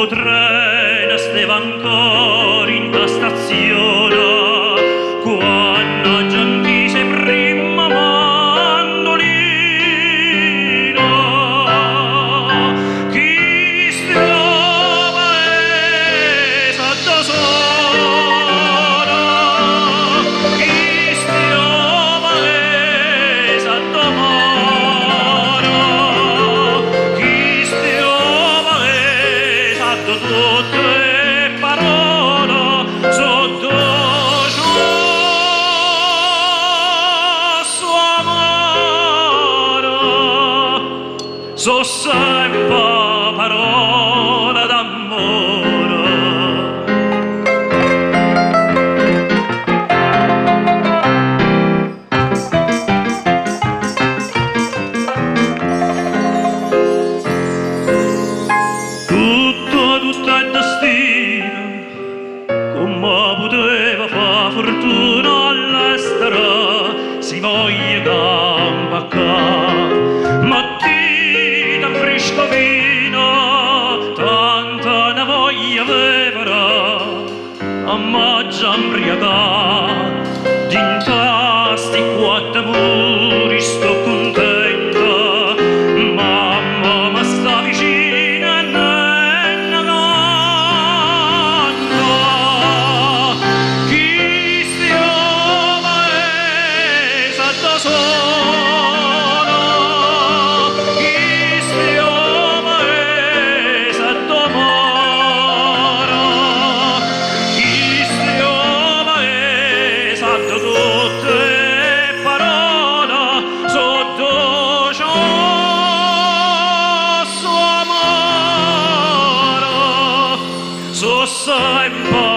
treno stava ancora in ta stazione quando giantise prima mandolina chi stava sotto sola chi stava sotto mano chi stava sotto tutte le parole sotto so sempre parola d'amore. Tutto è destino, come poteva fare fortuna all'estero, si voglia gamba fresco vino, tanta ne voglia vivere, a già imbriaca, d'intasti quattro muri sto contenta, mamma mi sta vicina e ne canta, chi stiamo sotto sola, so sempre